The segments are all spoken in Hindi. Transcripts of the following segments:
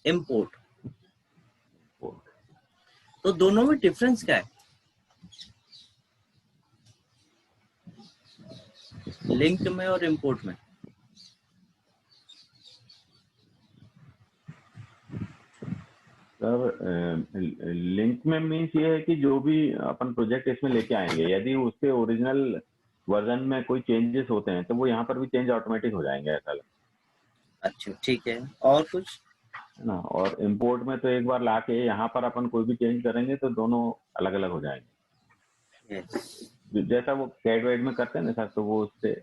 इम्पोर्ट। तो दोनों में डिफरेंस क्या है? लिंक में और इम्पोर्ट में। सर लिंक में मीन्स ये है कि जो भी अपन प्रोजेक्ट इसमें लेके आएंगे, यदि उसके ओरिजिनल वर्जन में कोई चेंजेस होते हैं तो वो यहाँ पर भी चेंज ऑटोमेटिक हो जाएंगे, ऐसा अच्छा ठीक है, और कुछ? है ना। और इम्पोर्ट में तो एक बार लाके यहाँ पर अपन कोई भी चेंज करेंगे तो दोनों अलग अलग हो जाएंगे। यस जैसा वो कैट वेट में करते हैं ना सर, तो वो उससे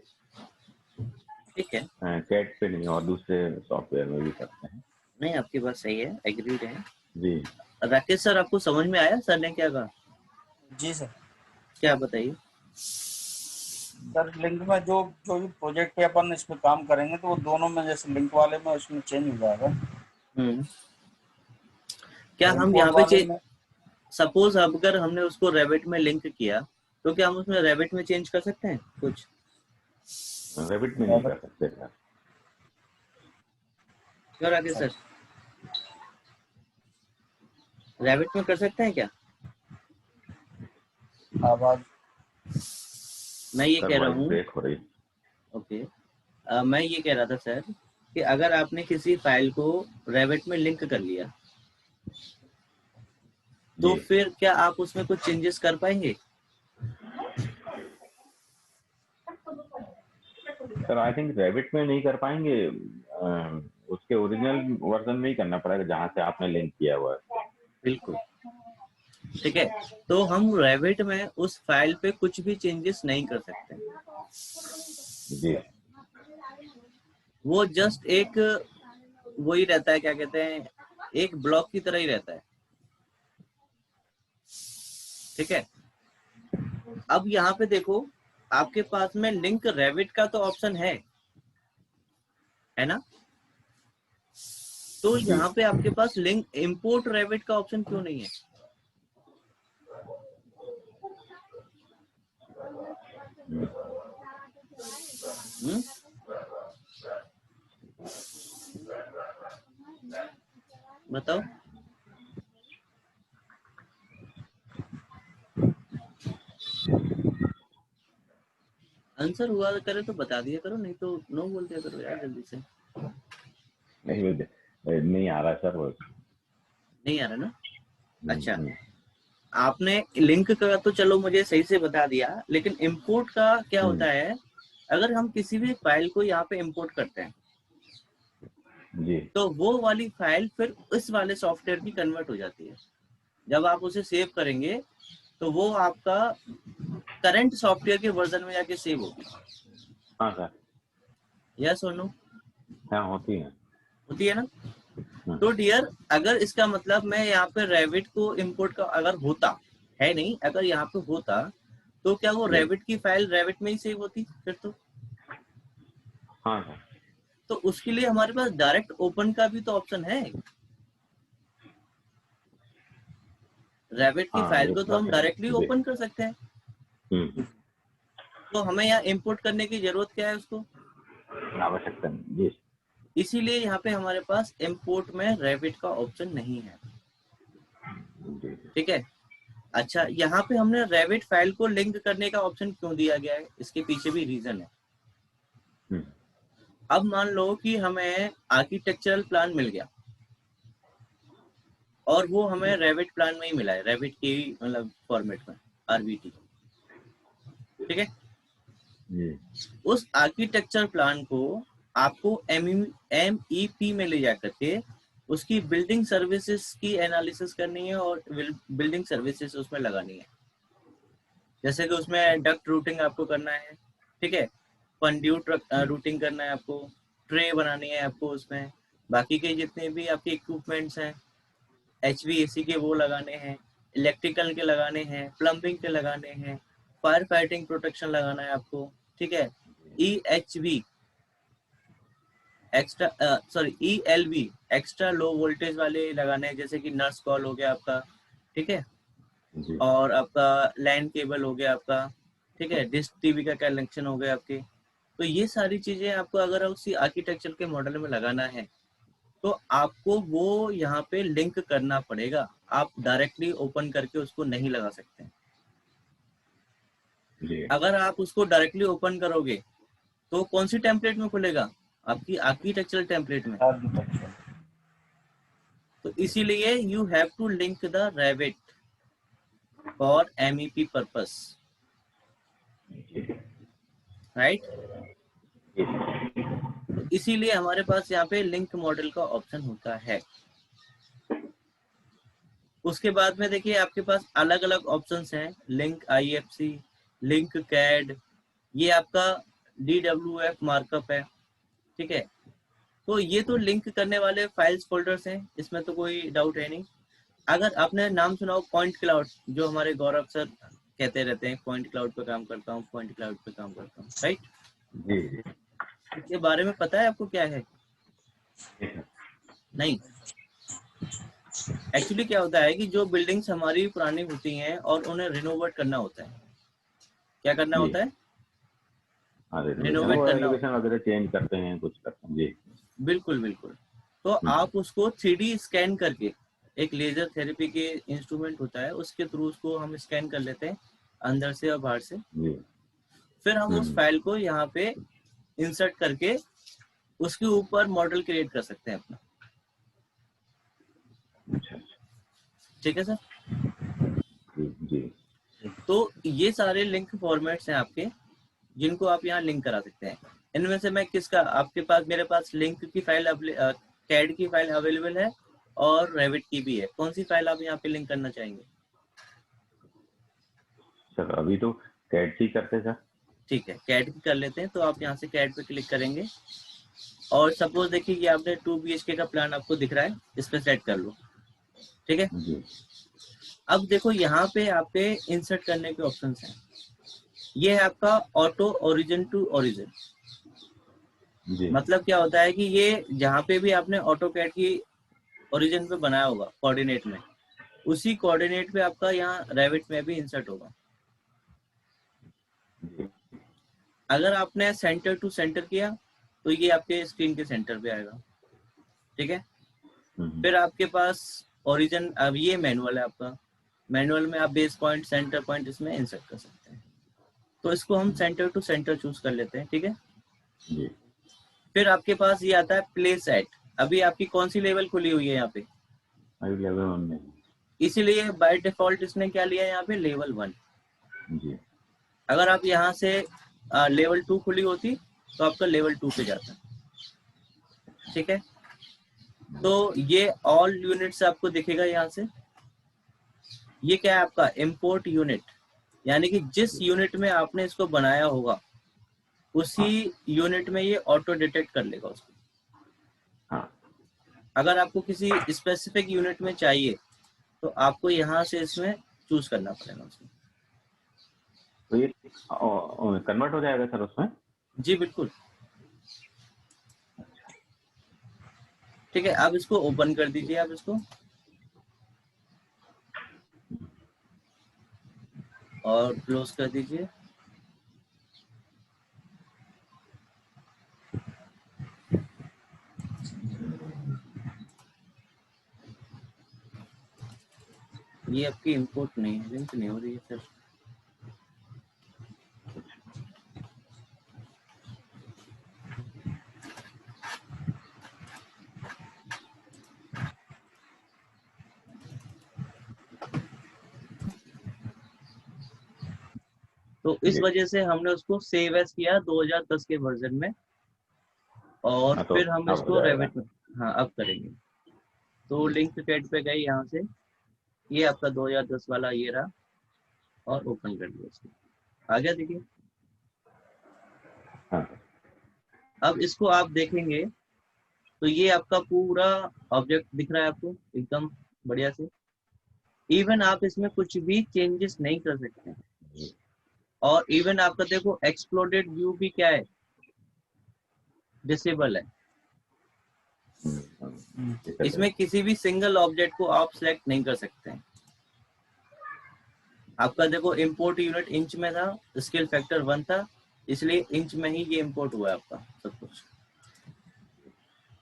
ठीक है। कैट पे नहीं और दूसरे सॉफ्टवेयर में भी करते हैं। नहीं, आपकी बात सही है, एग्रीड है। जी राकेश सर, आपको समझ में आया सर ने क्या कहा? जी सर। क्या बताइए। सर लिंक में जो जो भी प्रोजेक्ट पे अपन इसमें काम करेंगे तो वो दोनों में, जैसे लिंक वाले में उसमें चेंज हो जाएगा। क्या हम इम्पोर्ट यहाँ वाले पे में सपोज अगर हमने उसको रेविट में लिंक किया तो क्या हम उसमें रेविट में चेंज कर सकते हैं कुछ? रेविट में नहीं कर सकते सर। क्या राकेश सर, रेविट में कर सकते हैं क्या? आवाज मैं ये सर कह रहा वॉइस हूँ, ब्रेक हो रही। ओके, मैं ये कह रहा था सर कि अगर आपने किसी फाइल को रेविट में लिंक कर लिया तो जी फिर क्या आप उसमें कुछ चेंजेस कर पाएंगे? सर आई थिंक रेविट में नहीं कर पाएंगे, उसके ओरिजिनल वर्जन में ही करना पड़ेगा जहाँ से आपने लिंक किया हुआ है। बिल्कुल ठीक है। तो हम रेविट में उस फाइल पे कुछ भी चेंजेस नहीं कर सकते। जी वो जस्ट एक वही रहता है, क्या कहते हैं, एक ब्लॉक की तरह ही रहता है। ठीक है। अब यहाँ पे देखो, आपके पास में लिंक रेविट का तो ऑप्शन है ना? तो यहाँ पे आपके पास लिंक इंपोर्ट रेविट का ऑप्शन क्यों नहीं है? बताओ। आंसर हुआ करे तो बता दिया करो, नहीं तो नो बोल दिया करो यार जल्दी से। नहीं आ रहा सर वो। नहीं आ रहा ना? अच्छा, आपने लिंक का तो चलो मुझे सही से बता दिया, लेकिन इंपोर्ट का क्या होता है? अगर हम किसी भी फाइल को यहाँ पे इंपोर्ट करते हैं जी तो वो वाली फाइल फिर इस वाले सॉफ्टवेयर की कन्वर्ट हो जाती है। जब आप उसे सेव करेंगे तो वो आपका करंट सॉफ्टवेयर के वर्जन में जाके सेव होगी। हाँ सर। यस और नो? हाँ होती है। होती है ना? तो डियर, अगर इसका मतलब मैं यहाँ पे रेविट को इंपोर्ट का अगर होता है नहीं, अगर यहाँ पे होता तो क्या वो रेविट की फाइल रेविट में ही सेव होती फिर तो? हाँ सर। तो उसके लिए हमारे पास डायरेक्ट ओपन का भी तो ऑप्शन है। रेविट की हाँ फाइल एक को तो बार हम डायरेक्टली जी। ओपन कर सकते हैं। तो हमें यहाँ इंपोर्ट करने की जरूरत क्या है उसको? आवश्यकता नहीं जी। इसीलिए यहाँ पे हमारे पास इंपोर्ट में रेविट का ऑप्शन नहीं है। ठीक है। अच्छा, यहाँ पे हमने रेविट फाइल को लिंक करने का ऑप्शन क्यों दिया गया है, इसके पीछे भी रीजन है। अब मान लो कि हमें आर्किटेक्चरल प्लान मिल गया और वो हमें रेविट प्लान में ही मिला है, रेविट की मतलब फॉर्मेट में, आरवीटी। ठीक है। उस आर्किटेक्चर प्लान को आपको MEP में ले जाकर के उसकी बिल्डिंग सर्विसेज की एनालिसिस करनी है और बिल्डिंग सर्विसेज उसमें लगानी है। जैसे कि उसमें डक्ट रूटिंग आपको करना है, ठीक है, कंड्यूट रूटिंग करना है आपको, ट्रे बनानी है आपको उसमें, बाकी के जितने भी आपके इक्विपमेंट्स हैं HVAC के वो लगाने हैं, इलेक्ट्रिकल के लगाने हैं, प्लम्बिंग के लगाने हैं, फायर फाइटिंग प्रोटेक्शन लगाना है आपको। ठीक है। EHV extra ELV extra low voltage वाले लगाने हैं, जैसे कि नर्स कॉल हो गया आपका, ठीक है, और आपका लैंड केबल हो गया आपका, ठीक है, डिश टीवी का कनेक्शन हो गया आपके। तो ये सारी चीजें आपको अगर उसी आर्किटेक्चर के मॉडल में लगाना है तो आपको वो यहाँ पे लिंक करना पड़ेगा, आप डायरेक्टली ओपन करके उसको नहीं लगा सकते। जी अगर आप उसको डायरेक्टली ओपन करोगे तो कौन सी टेम्पलेट में खुलेगा? आपकी आर्किटेक्चरल टेम्पलेट में। आर्किटेक्चर। तो इसीलिए you have to link the Revit for MEP purpose, right? तो इसीलिए हमारे पास यहाँ पे लिंक मॉडल का ऑप्शन होता है। उसके बाद में देखिए आपके पास अलग अलग ऑप्शंस हैं, लिंक IFC, लिंक कैड, ये आपका DWF मार्कअप है, ठीक है। तो ये तो लिंक करने वाले फाइल्स फोल्डर्स हैं, इसमें तो कोई डाउट है नहीं। अगर आपने नाम सुना हो पॉइंट क्लाउड, जो हमारे गौरव सर कहते रहते हैं पॉइंट क्लाउड पे काम करता हूँ, पॉइंट क्लाउड पे काम करता हूँ, राइट? जी जी इसके बारे में पता है आपको क्या है? नहीं। एक्चुअली क्या होता है कि जो बिल्डिंग्स हमारी पुरानी होती हैं और उन्हें रिनोवेट करना होता है, क्या करना जी। होता है? हाँ, रिनोवेट वो करना एलिवेशन वगैरह चेंज करते हैं, कुछ करते हैं जी। बिल्कुल बिल्कुल। तो आप उसको 3D स्कैन करके, एक लेजर थेरेपी के इंस्ट्रूमेंट होता है, उसके थ्रू उसको हम स्कैन कर लेते हैं अंदर से और बाहर से। जी फिर हम उस फाइल को यहाँ पे इंसर्ट करके उसके ऊपर मॉडल क्रिएट कर सकते हैं अपना। अच्छा ठीक है सर? जी जी। तो ये सारे लिंक फॉर्मेट्स हैं आपके, जिनको आप यहाँ लिंक करा सकते हैं। इनमें से मैं किसका, आपके पास, मेरे पास लिंक की फाइल, कैड की फाइल अवेलेबल है और रेविट की भी है। कौन सी फाइल आप यहाँ पे लिंक करना चाहेंगे? सर अभी तो कैट ही करते सर। ठीक है, कैड की कर लेते हैं। तो आप यहाँ से कैड पे क्लिक करेंगे और सपोज देखिए ये आपने 2 BHK का प्लान आपको दिख रहा है, इस पे सेट कर लो, ठीक है। जी अब देखो यहाँ पे आपके इंसर्ट करने के ऑप्शंस हैं। ये है आपका ऑटो ओरिजिन टू ओरिजिन। जी मतलब क्या होता है कि ये जहाँ पे भी आपने ऑटो कैड की ओरिजिन पे बनाया होगा कोऑर्डिनेट में, उसी कोऑर्डिनेट पे आपका यहाँ रेविट में भी इंसर्ट होगा। जी अगर आपने सेंटर टू सेंटर किया तो ये आपके स्क्रीन के सेंटर पे आएगा, ठीक है। फिर आपके पास ओरिजिन, अब ये मैनुअल है आपका, मैनुअल में आप बेस पॉइंट, सेंटर पॉइंट इसमें इंसर्ट कर सकते हैं। तो इसको हम सेंटर टू सेंटर चूज कर लेते हैं, ठीक है। जी। फिर आपके पास ये आता है प्लेस एट। अभी आपकी कौन सी लेवल खुली हुई है यहाँ पे? अभी लेवल 1 में। इसीलिए बाय डिफॉल्ट इसने क्या लिया है यहाँ पे, लेवल 1। जी अगर आप यहाँ से लेवल 2 खुली होती तो आपका लेवल 2 पे जाता, ठीक है। तो ये ऑल यूनिट्स आपको दिखेगा यहाँ से। ये क्या है आपका इम्पोर्ट यूनिट, यानी कि जिस यूनिट में आपने इसको बनाया होगा उसी यूनिट में ये ऑटो डिटेक्ट कर लेगा उसको। हाँ। अगर आपको किसी स्पेसिफिक यूनिट में चाहिए तो आपको यहाँ से इसमें चूज करना पड़ेगा उसमें। तो ये कन्वर्ट हो जाएगा सर उसमें? जी बिल्कुल, ठीक है। आप इसको ओपन कर दीजिए, आप इसको और क्लोज कर दीजिए। ये आपकी इंपोर्ट नहीं है, लिंक नहीं हो रही है सर। तो इस वजह से हमने उसको सेव एज किया 2010 के वर्जन में, और हाँ, तो फिर हम अब हो इसको जाएगा। रेविट में, हाँ अब करेंगे। तो लिंक कैड पे गए यहाँ से, ये आपका 2010 वाला ये रहा, और ओपन कर दिया इसको, आ गया देखिए। हाँ अब इसको आप देखेंगे तो ये आपका पूरा ऑब्जेक्ट दिख रहा है आपको एकदम बढ़िया से। इवन आप इसमें कुछ भी चेंजेस नहीं कर सकते हैं। और इवन आपका देखो एक्सप्लोडेड व्यू भी क्या है, डिसेबल है। इसमें किसी भी सिंगल ऑब्जेक्ट को आप सिलेक्ट नहीं कर सकते हैं। आपका देखो इंपोर्ट यूनिट इंच में था, स्केल फैक्टर 1 था, इसलिए इंच में ही ये इंपोर्ट हुआ है आपका सब कुछ।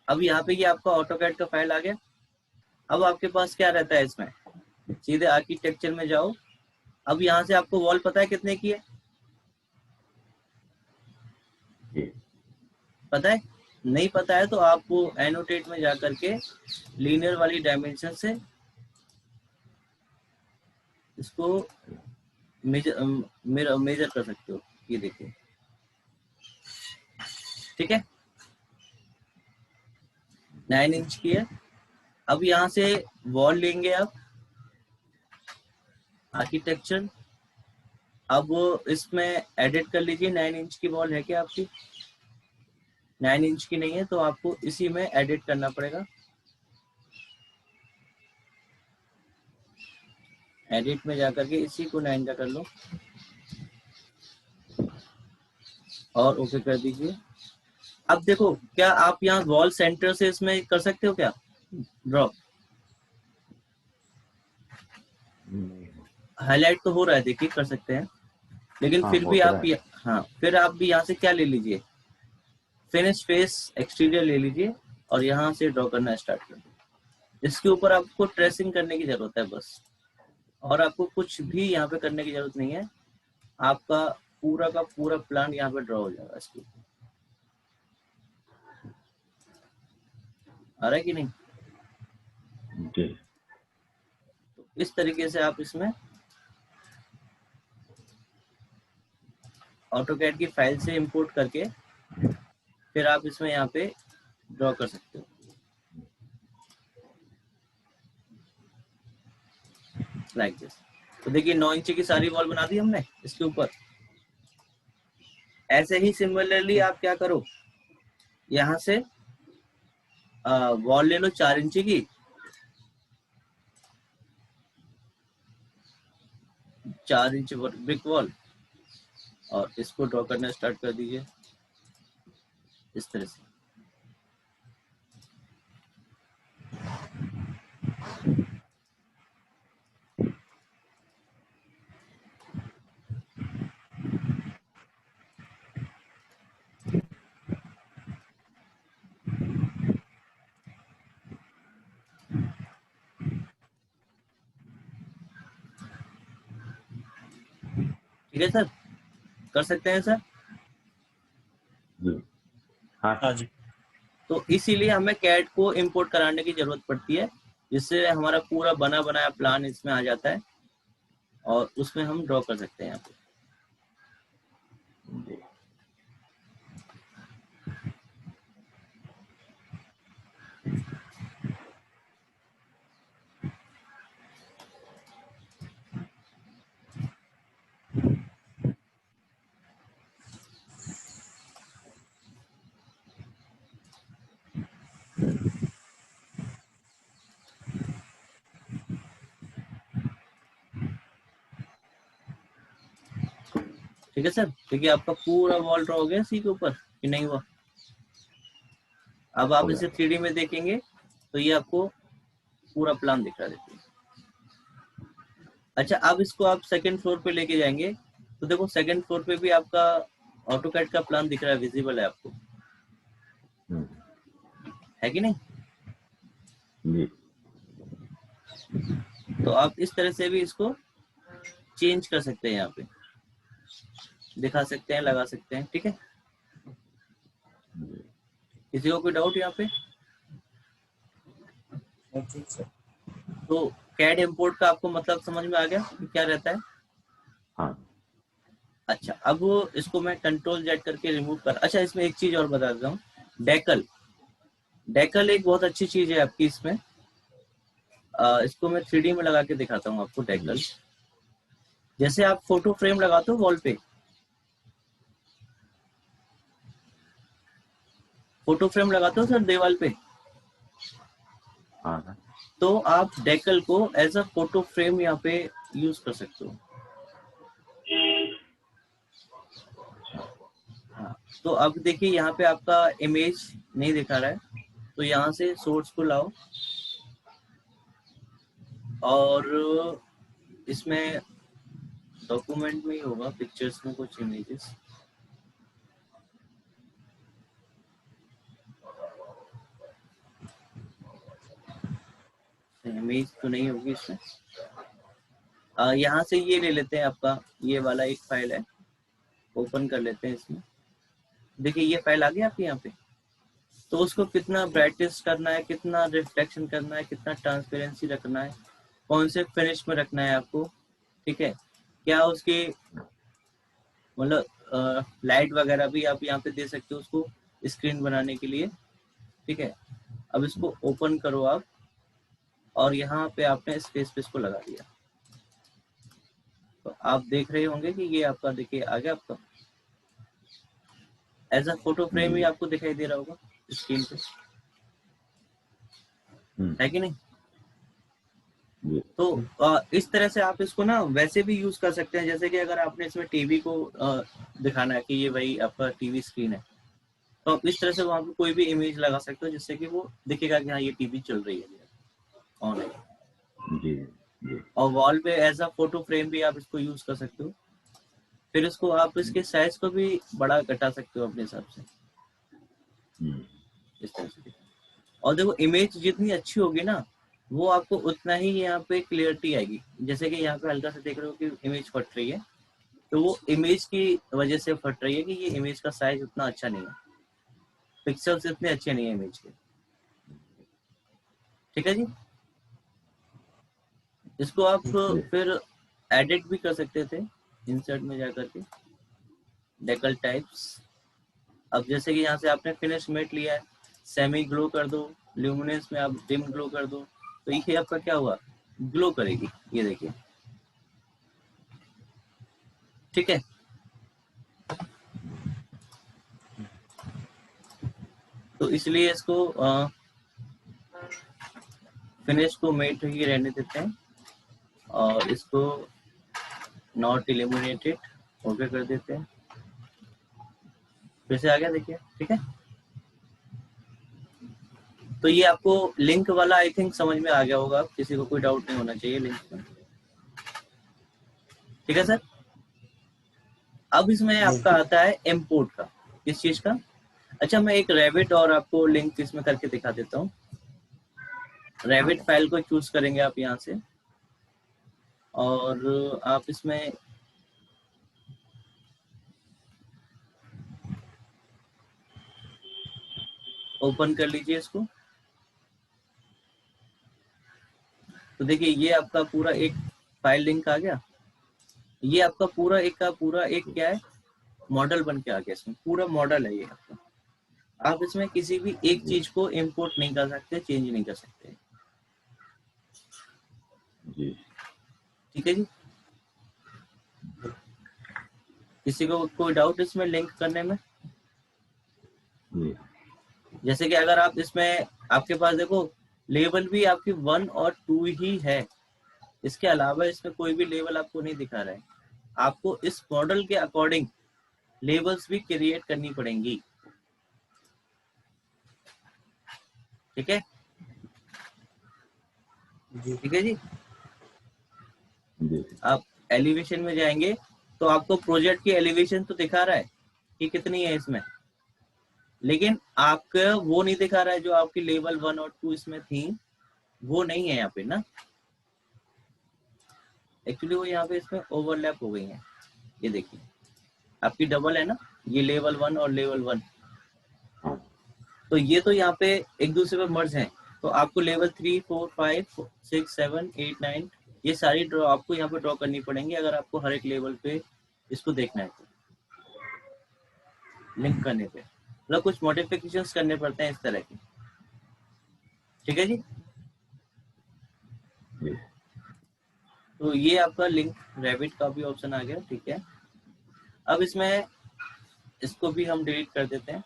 अब यहाँ पे ये आपका ऑटोकैड का फाइल आ गया। अब आपके पास क्या रहता है इसमें, सीधे आर्किटेक्चर में जाओ। अब यहाँ से आपको वॉल पता है कितने की है, जी पता है? नहीं पता है तो आप वो एनोटेट में जाकर के लीनियर वाली डायमेंशन से इसको मेजर कर सकते हो। ये देखिए, ठीक है, 9 इंच की है। अब यहाँ से वॉल लेंगे आप, आर्किटेक्चर। अब इसमें एडिट कर लीजिए, 9 इंच की वॉल है क्या आपकी? 9 इंच की नहीं है तो आपको इसी में एडिट करना पड़ेगा। एडिट में जाकर के इसी को 9 का कर लो और ओके कर दीजिए। अब देखो, क्या आप यहाँ वॉल सेंटर से इसमें कर सकते हो क्या ड्रॉ? हाईलाइट तो हो रहा है, देखिए कर सकते हैं, लेकिन हाँ फिर हो भी तो आप रहा है। हाँ, फिर आप भी यहाँ से क्या ले लीजिए, फिनिश फेस एक्सटीरियर ले लीजिए और यहाँ से ड्रॉ करना स्टार्ट कर दीजिए। इसके ऊपर आपको ट्रेसिंग करने की जरूरत है बस, और आपको कुछ भी यहाँ पे करने की जरूरत नहीं है। आपका पूरा का पूरा प्लान यहाँ पे ड्रॉ हो जाएगा इसके ऊपर। आ रहा है कि नहीं? जी तो इस तरीके से आप इसमें ऑटोकैड की फाइल से इंपोर्ट करके फिर आप इसमें यहाँ पे ड्रॉ कर सकते हो, लाइक दिस। तो देखिए 9 इंच की सारी वॉल बना दी हमने इसके ऊपर। ऐसे ही सिमिलरली आप क्या करो, यहाँ से वॉल ले लो 4 इंच की, 4 इंच ब्रिक वॉल, और इसको ड्रॉ करना स्टार्ट कर दीजिए इस तरह से। ठीक है सर, कर सकते हैं सर? जी हाँ हाँ जी। तो इसीलिए हमें कैड को इंपोर्ट कराने की जरूरत पड़ती है, जिससे हमारा पूरा बना बनाया प्लान इसमें आ जाता है और उसमें हम ड्रॉ कर सकते हैं यहाँ पे। जी ठीक है सर, देखिए आपका पूरा वॉल ड्रॉ हो गया इसी के ऊपर कि नहीं हुआ? अब आप हो इसे गया। 3D में देखेंगे तो ये आपको पूरा प्लान दिख रहा है। अच्छा, अब इसको आप सेकंड फ्लोर पे लेके जाएंगे तो देखो सेकंड फ्लोर पे भी आपका ऑटोकैड का प्लान दिख रहा है, विजिबल है आपको, हम्म, है कि नहीं? जी तो आप इस तरह से भी इसको चेंज कर सकते हैं, यहाँ पे दिखा सकते हैं, लगा सकते हैं। ठीक है, जी किसी को कोई डाउट यहाँ पे? ठीक है। तो कैड इंपोर्ट का आपको मतलब समझ में आ गया कि क्या रहता है? हाँ अच्छा, अब इसको मैं कंट्रोल जेड करके रिमूव कर, अच्छा इसमें एक चीज और बता देता हूँ, डेकल। डेकल एक बहुत अच्छी चीज है आपकी इसमें। इसको मैं 3D में लगा के दिखाता हूँ आपको डेकल। जैसे आप फोटो फ्रेम लगाते हो वॉल पे, फोटो फ्रेम लगाते हो सर दीवार पे, हाँ सर। तो आप डेकल को एज अ फोटो फ्रेम यहाँ पे यूज कर सकते हो। हाँ, तो अब देखिए यहाँ पे आपका इमेज नहीं दिखा रहा है, तो यहाँ से सोर्स को लाओ और इसमें डॉक्यूमेंट में ही होगा, पिक्चर्स में कुछ इमेजेस। इमेज तो नहीं होगी इसमें। यहाँ से ये ले लेते हैं, आपका ये वाला एक फाइल है, ओपन कर लेते हैं इसमें। देखिए ये फाइल आ गया आपके यहाँ पे। तो उसको कितना ब्राइटनेस करना है, कितना रिफ्लेक्शन करना है, कितना ट्रांसपेरेंसी रखना है, कौन से फिनिश में रखना है आपको, ठीक है। क्या उसके मतलब लाइट वगैरह भी आप यहाँ पे दे सकते हो उसको स्क्रीन बनाने के लिए, ठीक है। अब इसको ओपन करो आप, और यहाँ पे आपने स्पेस पे इसको लगा दिया। तो आप देख रहे होंगे कि ये आपका देखिए आ गया आपका एज अ फोटो फ्रेम ही आपको दिखाई दे रहा होगा स्क्रीन पे, है कि नहीं। तो इस तरह से आप इसको ना वैसे भी यूज कर सकते हैं, जैसे कि अगर आपने इसमें टीवी को दिखाना है कि ये भाई आपका टीवी स्क्रीन है, तो आप इस तरह से वहां पे कोई भी इमेज लगा सकते हो जिससे कि वो दिखेगा कि हाँ ये टीवी चल रही है, ऑन है। जी। और वॉल पे एज अ फोटो फ्रेम भी आप इसको यूज कर सकते हो। फिर इसको आप इसके साइज को भी बड़ा घटा सकते हो अपने हिसाब से, इस तरह से। और देखो इमेज जितनी अच्छी होगी ना, वो आपको उतना ही यहाँ पे क्लियरिटी आएगी। जैसे कि यहाँ पे हल्का सा देख रहे हो कि इमेज फट रही है, तो वो इमेज की वजह से फट रही है कि ये इमेज का साइज उतना अच्छा नहीं है, पिक्सल्स इतने अच्छे नहीं है इमेज के, ठीक है जी। इसको आप फिर एडिट भी कर सकते थे इंसर्ट में जाकर के, डेकल टाइप्स। अब जैसे कि यहाँ से आपने फिनिश मेट लिया है, सेमी ग्लो कर दो, ल्यूमिनेंस में आप डिम ग्लो कर दो, तो ये आपका क्या हुआ, ग्लो करेगी, ये देखिए, ठीक है। तो इसलिए इसको फिनिश को मेट ही रहने देते हैं, और इसको नॉट इल्यूमिनेटेड ओके कर देते हैं। फिर से आ गया देखिए, ठीक है। तो ये आपको लिंक वाला आई थिंक समझ में आ गया होगा, किसी को कोई डाउट नहीं होना चाहिए लिंक में, ठीक है सर। अब इसमें आपका आता है इम्पोर्ट का, किस चीज का। अच्छा मैं एक रेविट और आपको लिंक इसमें करके दिखा देता हूँ। रेविट फाइल को चूज करेंगे आप यहाँ से, और आप इसमें ओपन कर लीजिए इसको। तो देखिए ये आपका पूरा एक फाइल लिंक आ गया। ये आपका पूरा एक का पूरा एक क्या है, मॉडल बन के आ गया। इसमें पूरा मॉडल है ये आपका। आप इसमें किसी भी एक चीज को इंपोर्ट नहीं कर सकते, चेंज नहीं कर सकते, ठीक है जी। किसी को कोई डाउट इसमें लिंक करने में। जैसे कि अगर आप इसमें, आपके पास देखो लेवल भी आपकी 1 और 2 ही है, इसके अलावा इसमें कोई भी लेवल आपको नहीं दिखा रहा है। आपको इस मॉडल के अकॉर्डिंग लेवल्स भी क्रिएट करनी पड़ेंगी, ठीक है, ठीक है जी। आप एलिवेशन में जाएंगे तो आपको प्रोजेक्ट की एलिवेशन तो दिखा रहा है कि कितनी है इसमें, लेकिन आपका वो नहीं दिखा रहा है जो आपकी लेवल 1 और 2 इसमें थी, वो नहीं है यहाँ पे ना। एक्चुअली वो यहाँ पे इसमें ओवरलैप हो गई है। ये देखिए आपकी डबल है ना, ये लेवल 1 और लेवल 1, तो ये तो यहाँ पे एक दूसरे पे मर्ज हैं। तो आपको लेवल 3, 4, 5, 6, 7, 8, 9 ये सारी ड्रॉ आपको यहाँ पे ड्रॉ करनी पड़ेंगी, अगर आपको हर एक लेवल पे इसको देखना है तो लिंक करने पे मतलब कुछ मॉडिफिकेशंस करने पड़ते हैं इस तरह के, ठीक है जी। तो ये आपका लिंक रेविट का भी ऑप्शन आ गया, ठीक है। अब इसमें इसको भी हम डिलीट कर देते हैं।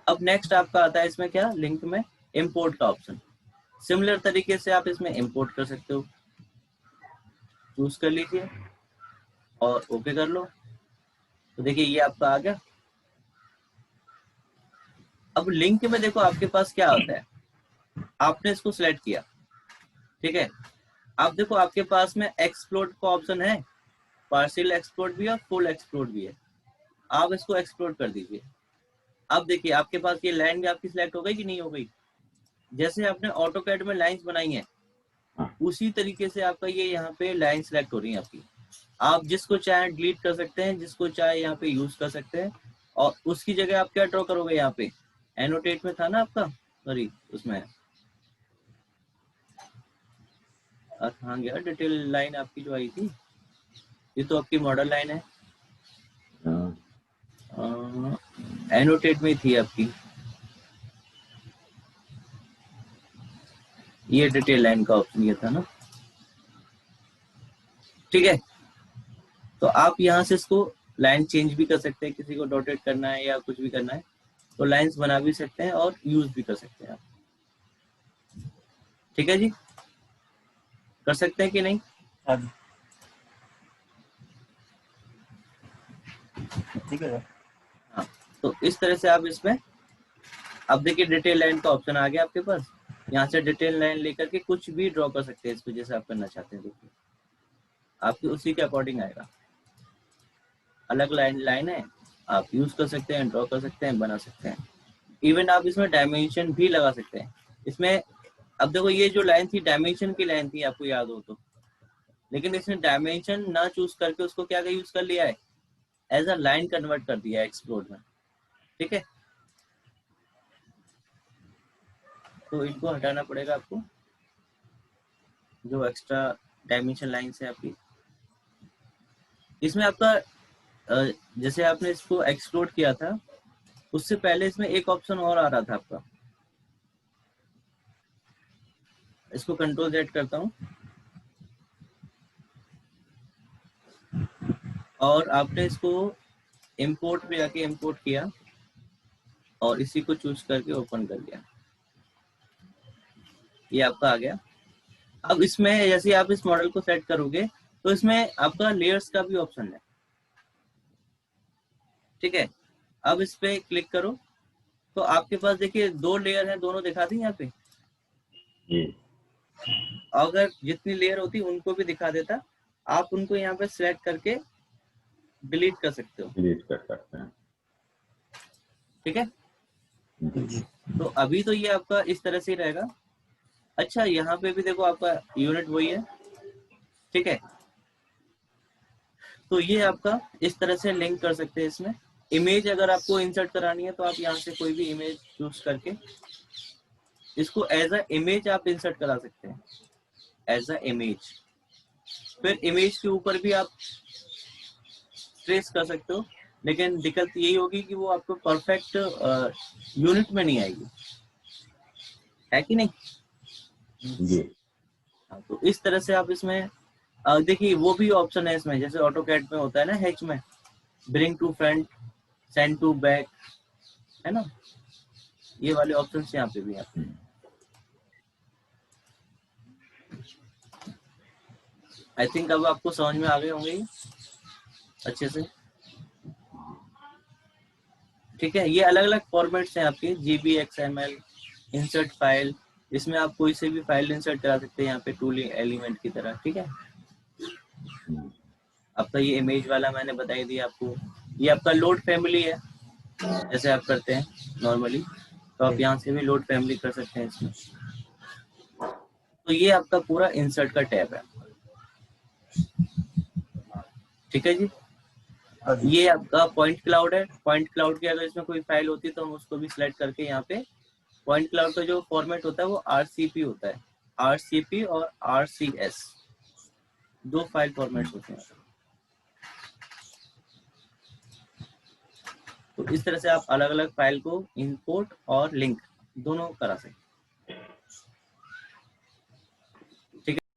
अब नेक्स्ट आपका आता है इसमें क्या, लिंक में इंपोर्ट का ऑप्शन। सिमिलर तरीके से आप इसमें इंपोर्ट कर सकते हो, चूज कर लीजिए और ओके कर लो। तो देखिए ये आपका आ गया। अब लिंक में देखो आपके पास क्या होता है, आपने इसको सिलेक्ट किया, ठीक है। आप देखो आपके पास में एक्सप्लोड का ऑप्शन है, पार्शियल एक्सप्लोड भी है और फुल एक्सप्लोड भी है। आप इसको एक्सप्लोड कर दीजिए। अब देखिए आपके पास ये लाइन भी आपकी सिलेक्ट हो गई कि नहीं हो गई? जैसे आपने ऑटोकैड में लाइंस बनाई हैं, उसी तरीके से आपका ये यहाँ पे लाइन सिलेक्ट हो रही है आपकी। आप जिसको चाहे डिलीट कर सकते हैं, जिसको चाहे यहाँ पे यूज कर सकते हैं। और उसकी जगह आप क्या ड्रॉ करोगे यहाँ पे? एनोटेट में था ना आपका, सॉरी उसमें कहाँ गया डिटेल लाइन आपकी जो आई थी? ये तो आपकी मॉडल लाइन है, एनोटेट में थी आपकी, ये डिटेल लाइन का ऑप्शन ये था ना, ठीक है। तो आप यहाँ से इसको लाइन चेंज भी कर सकते हैं, किसी को डॉटेड करना है या कुछ भी करना है तो लाइंस बना भी सकते हैं और यूज भी कर सकते हैं आप, ठीक है जी, कर सकते हैं कि नहीं? हाँ जी, ठीक है। हाँ, तो इस तरह से आप इसमें, अब देखिए डिटेल लाइन का ऑप्शन आ गया आपके पास, यहाँ से डिटेल लाइन लेकर के कुछ भी ड्रॉ कर सकते हैं इसको, जैसे आप करना चाहते हैं। देखिए आपके उसी के अकॉर्डिंग आएगा, अलग लाइन है, आप यूज कर सकते हैं, ड्रॉ कर सकते हैं, बना सकते हैं। इवन आप इसमें डायमेंशन भी लगा सकते हैं इसमें। अब देखो ये जो लाइन थी डायमेंशन की लाइन थी, आपको याद हो तो, लेकिन इसने डायमेंशन ना चूज करके उसको क्या यूज कर लिया है, एज अ लाइन कन्वर्ट कर दिया है एक्सप्लोर में, ठीक है। तो इनको हटाना पड़ेगा आपको, जो एक्स्ट्रा डायमेंशन लाइन है आपकी। इसमें आपका जैसे आपने इसको एक्सप्लोर किया था, उससे पहले इसमें एक ऑप्शन और आ रहा था आपका, इसको कंट्रोल जेड करता हूँ, और आपने इसको इंपोर्ट पे जाके इंपोर्ट किया और इसी को चूज करके ओपन कर लिया, ये आपका आ गया। अब इसमें जैसे आप इस मॉडल को सेट करोगे तो इसमें आपका लेयर्स का भी ऑप्शन है, ठीक है। अब इस पे क्लिक करो तो आपके पास देखिए 2 लेयर है, दोनों दिखा दी यहाँ पे। अगर जितनी लेयर होती उनको भी दिखा देता, आप उनको यहाँ पे सिलेक्ट करके डिलीट कर सकते हो, डिलीट कर सकते हैं, ठीक है। तो अभी तो ये आपका इस तरह से ही रहेगा। अच्छा यहाँ पे भी देखो आपका यूनिट वही है, ठीक है। तो ये आपका इस तरह से लिंक कर सकते हैं इसमें। इमेज अगर आपको इंसर्ट करानी है तो आप यहाँ से कोई भी इमेज चूज करके इसको एज अ इमेज आप इंसर्ट करा सकते हैं, एज अ इमेज। फिर इमेज के ऊपर भी आप ट्रेस कर सकते हो, लेकिन दिक्कत यही होगी कि वो आपको परफेक्ट यूनिट में नहीं आएगी, है कि नहीं? जी। तो इस तरह से आप इसमें देखिए वो भी ऑप्शन है इसमें, जैसे ऑटोकैड में होता है ना हैच में, bring to front, send to back, है ना, ये वाले ऑप्शन यहाँ पे भी हैं। आई थिंक अब आपको समझ में आ गए होंगे अच्छे से, ठीक है। ये अलग अलग फॉर्मेट्स हैं आपके, जीबी, एक्सएमएल, इंसर्ट फाइल, इसमें आप कोई से भी फाइल इंसर्ट करा सकते हैं यहाँ पे टूल एलिमेंट की तरह, ठीक है। आपका ये इमेज वाला मैंने बताई दिया आपको। ये आपका लोड फैमिली है, जैसे आप करते हैं नॉर्मली, तो आप यहाँ से भी लोड फैमिली कर सकते हैं इसमें। तो ये आपका पूरा इंसर्ट का टैब है, ठीक है जी। ये आपका पॉइंट क्लाउड है। पॉइंट क्लाउड की अगर इसमें कोई फाइल होती है तो हम उसको भी सिलेक्ट करके यहाँ पे, पॉइंट क्लाउड का जो फॉर्मेट होता है वो आरसीपी होता है, आरसीपी और आरसीएस, 2 फाइल फॉर्मेट होते हैं। तो इस तरह से आप अलग अलग फाइल को इंपोर्ट और लिंक दोनों करा सकते हैं।